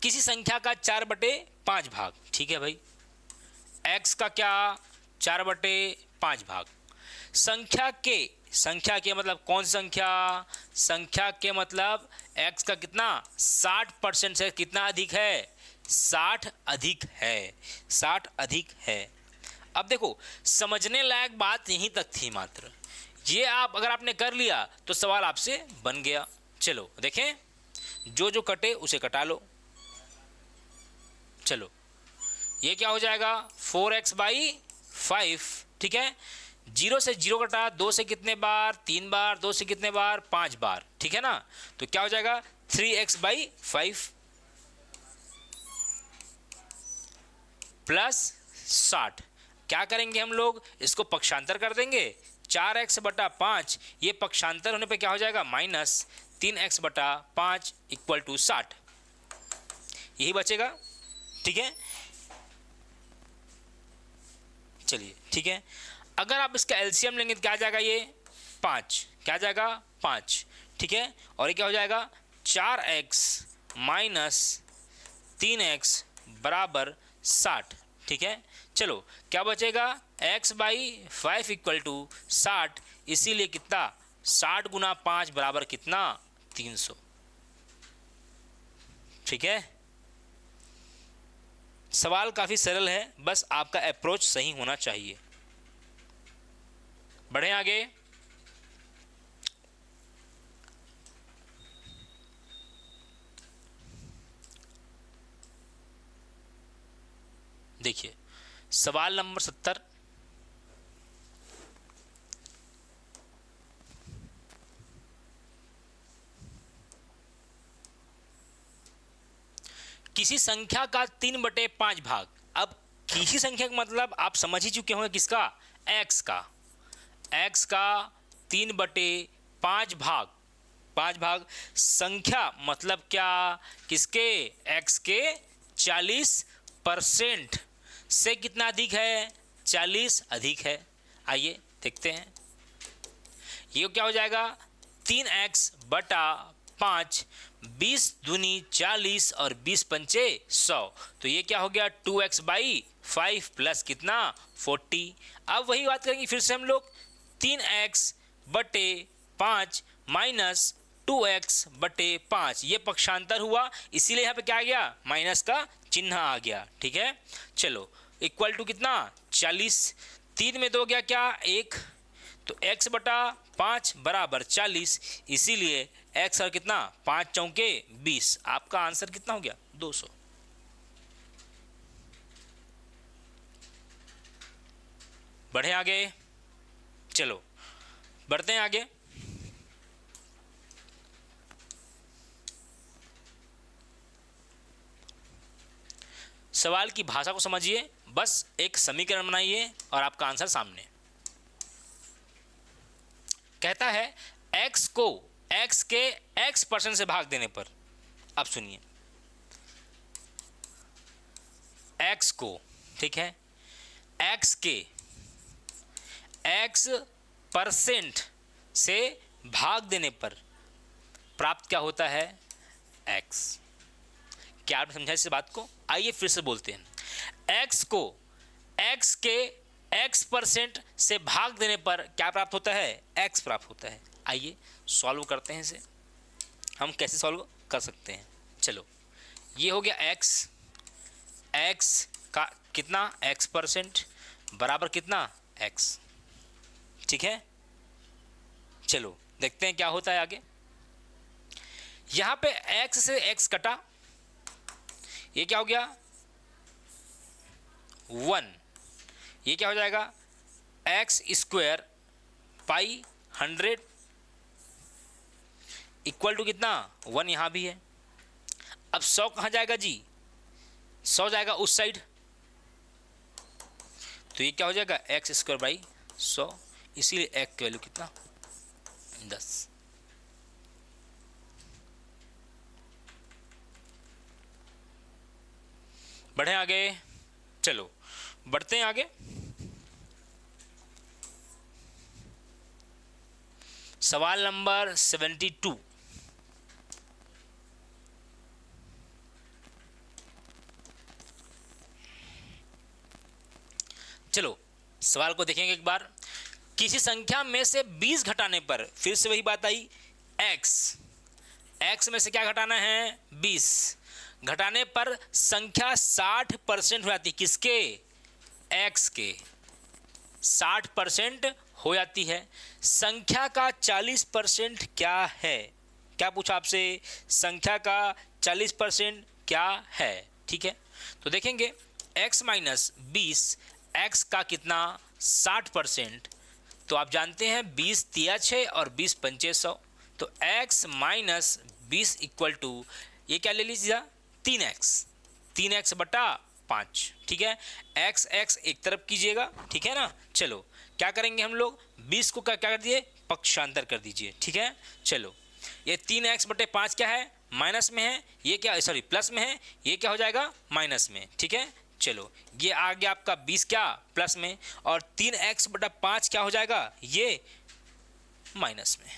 किसी संख्या का 4/5 भाग, ठीक है भाई, x का क्या 4/5 भाग, संख्या के मतलब कौन सी संख्या के मतलब x का कितना 60% से कितना अधिक है 60 अधिक है। अब देखो समझने लायक बात यहीं तक थी मात्र, ये आप अगर आपने कर लिया तो सवाल आपसे बन गया। चलो देखें, जो कटे उसे कटा लो। चलो ये क्या हो जाएगा 4x/5, ठीक है, 0 से 0 कटा, 2 से कितने बार 3 बार, 2 से कितने बार 5 बार, ठीक है ना, तो क्या हो जाएगा 3x/5 प्लस 60। क्या करेंगे हम लोग, इसको पक्षांतर कर देंगे, 4x/5 ये पक्षांतर होने पे क्या हो जाएगा माइनस 3x/5 इक्वल टू 60, यही बचेगा, ठीक है। चलिए ठीक है, अगर आप इसका एलसीएम लेंगे तो क्या आ जाएगा, ये 5, क्या आ जाएगा 5, ठीक है, और ये क्या हो जाएगा 4x माइनस 3x बराबर 60, ठीक है। चलो क्या बचेगा x/5 इक्वल टू 60, इसीलिए कितना 60 गुना 5 बराबर कितना 300। ठीक है, सवाल काफ़ी सरल है, बस आपका अप्रोच सही होना चाहिए। बढ़ें आगे। देखिए सवाल नंबर 70। किसी संख्या का 3/5 भाग। अब किसी संख्या का मतलब आप समझ ही चुके होंगे, किसका? x का। x का 3/5 भाग, 5 भाग संख्या मतलब क्या? किसके? x के 40% से कितना अधिक है? 40 अधिक है। आइए देखते हैं ये क्या हो जाएगा। 3x/5, 20 दूनी 40 और 20 पंचे 100, तो ये क्या हो गया? 2x/5 प्लस कितना? 40। अब वही बात करेंगे फिर से हम लोग। 3x/5 माइनस 2x/5, ये पक्षांतर हुआ, इसीलिए यहाँ पे क्या आ गया? माइनस का चिन्ह आ गया। ठीक है, चलो इक्वल टू कितना? 40। 3 में 2 गया क्या? 1, तो x/5 बराबर 40, इसीलिए x और कितना? 5 चौके 20। आपका आंसर कितना हो गया? 200। बढ़े आगे, चलो बढ़ते हैं आगे। सवाल की भाषा को समझिए, बस एक समीकरण बनाइए और आपका आंसर सामने। कहता है x को x के x% से भाग देने पर, अब सुनिए, x को, ठीक है, x के x% से भाग देने पर प्राप्त क्या होता है? x। क्या आपने समझा इस बात को? आइए फिर से बोलते हैं। x को x के x% से भाग देने पर क्या प्राप्त होता है? x प्राप्त होता है। आइए सॉल्व करते हैं इसे। हम कैसे सॉल्व कर सकते हैं? चलो, ये हो गया x, x का कितना? x% बराबर कितना? x। ठीक है, चलो देखते हैं क्या होता है आगे। यहां पे x से x कटा, ये क्या हो गया? 1। ये क्या हो जाएगा? x² पाई 100 इक्वल टू कितना? 1 यहां भी है। अब 100 कहां जाएगा जी? 100 जाएगा उस साइड, तो ये क्या हो जाएगा? x² बाई 100, इसीलिए x की वैल्यू कितना? 10। बढ़े आगे, चलो बढ़ते हैं आगे। सवाल नंबर 72। चलो सवाल को देखेंगे एक बार। किसी संख्या में से 20 घटाने पर, फिर से वही बात आई, x में से क्या घटाना है? 20 घटाने पर संख्या 60% हो जाती है। किसके? x के 60% हो जाती है। संख्या का 40% क्या है? क्या पूछा आपसे? संख्या का 40% क्या है? ठीक है, तो देखेंगे x माइनस 20, x का कितना? 60%। तो आप जानते हैं 20 तिया 6 और 20 पंचे 100, तो x माइनस 20 इक्वल टू, ये क्या ले लीजिए? 3x, 3x/5। ठीक है, x एक तरफ कीजिएगा, ठीक है ना। चलो क्या करेंगे हम लोग? 20 को क्या कर दिए? पक्षांतर कर दीजिए। ठीक है, चलो ये 3x/5 क्या है? माइनस में है, ये क्या, सॉरी प्लस में है, ये क्या हो जाएगा? माइनस में। ठीक है, चलो ये आ गया आपका 20 क्या? प्लस में, और 3x/5 क्या हो जाएगा? ये माइनस में।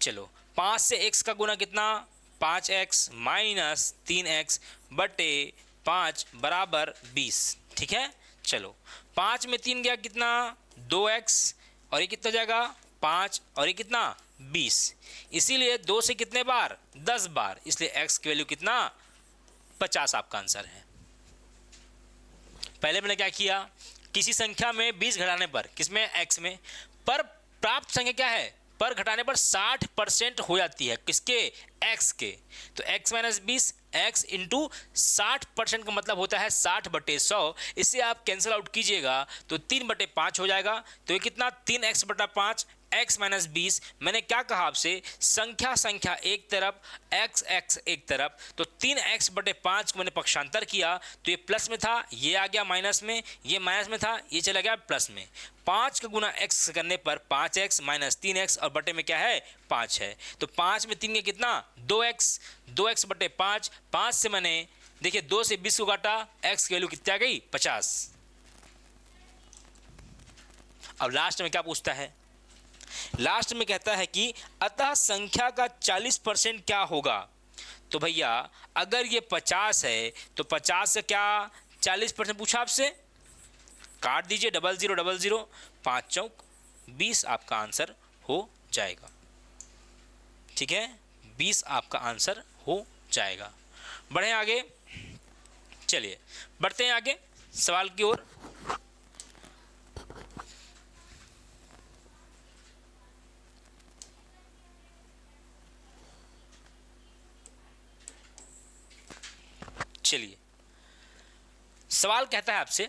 चलो 5 से x का गुना कितना? 5x माइनस 3x/5 बराबर 20। ठीक है, चलो 5 में 3 गया कितना? 2x, और ये कितना जाएगा? 5 और ये कितना 20, इसीलिए 2 से कितने बार 10 बार, इसलिए x की वैल्यू कितना 50 आपका आंसर है। पहले मैंने क्या किया, किसी संख्या में 20 घटाने पर, किसमें x में, पर प्राप्त संख्या क्या है, पर घटाने पर 60% हो जाती है, किसके x के, तो x माइनस 20 x इंटू 60% का मतलब होता है 60/100, इससे आप कैंसिल आउट कीजिएगा तो 3/5 हो जाएगा, तो ये कितना 3x/5 x माइनस 20। मैंने क्या कहा आपसे, संख्या एक तरफ x एक तरफ, तो 3x/5 को मैंने पक्षांतर किया तो ये प्लस में था, ये आ गया माइनस में, ये माइनस में था, ये चला गया प्लस में। 5 का गुना x करने पर 5x माइनस 3x और बटे में क्या है 5 है, तो 5 में 3 के कितना 2x/5, 5 से मैंने देखिए 2 से 20 को काटा, x की वैल्यू कितनी आ गई 50। अब लास्ट में क्या पूछता है, लास्ट में कहता है कि अतः संख्या का 40% क्या होगा। तो भैया अगर ये 50 है तो 50 से क्या 40% पूछा आपसे, काट दीजिए 0000, 5 चौक 20 आपका आंसर हो जाएगा। ठीक है, 20 आपका आंसर हो जाएगा। बढ़े आगे, चलिए बढ़ते हैं आगे सवाल की ओर। चलिए सवाल कहता है आपसे,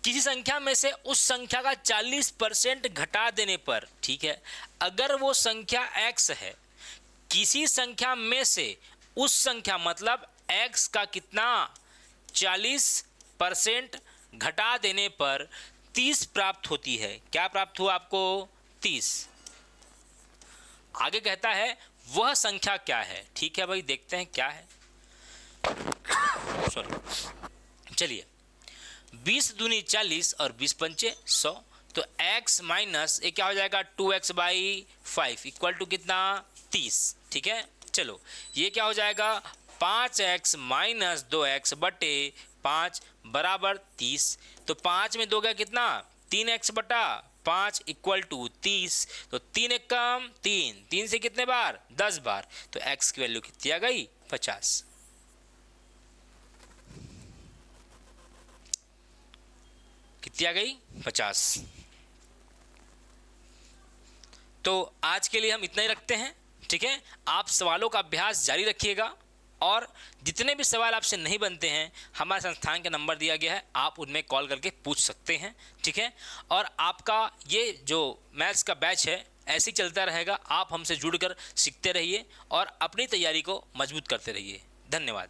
किसी संख्या में से उस संख्या का 40% घटा देने पर, ठीक है, अगर वो संख्या x है, किसी संख्या में से उस संख्या मतलब x का कितना 40% घटा देने पर 30 प्राप्त होती है। क्या प्राप्त हुआ आपको 30। आगे कहता है वह संख्या क्या है। ठीक है भाई, देखते हैं क्या है। सॉरी, चलिए 20 दूनी 40 और 20 पंचे 100, तो x माइनस ये क्या हो जाएगा 2x/5 इक्वल टू कितना 30। ठीक है, चलो ये क्या हो जाएगा 5x माइनस 2x बटे 5 बराबर 30, तो 5 में 2 गया कितना 3x/5 इक्वल टू 30, तो 3 एक कम 3 से कितने बार 10 बार, तो x की वैल्यू कितनी आ गई 50। कितनी आ गई 50। तो आज के लिए हम इतना ही रखते हैं। ठीक है, आप सवालों का अभ्यास जारी रखिएगा और जितने भी सवाल आपसे नहीं बनते हैं हमारे संस्थान का नंबर दिया गया है, आप उनमें कॉल करके पूछ सकते हैं। ठीक है, और आपका ये जो मैथ्स का बैच है ऐसे ही चलता रहेगा। आप हमसे जुड़कर सीखते रहिए और अपनी तैयारी को मजबूत करते रहिए। धन्यवाद।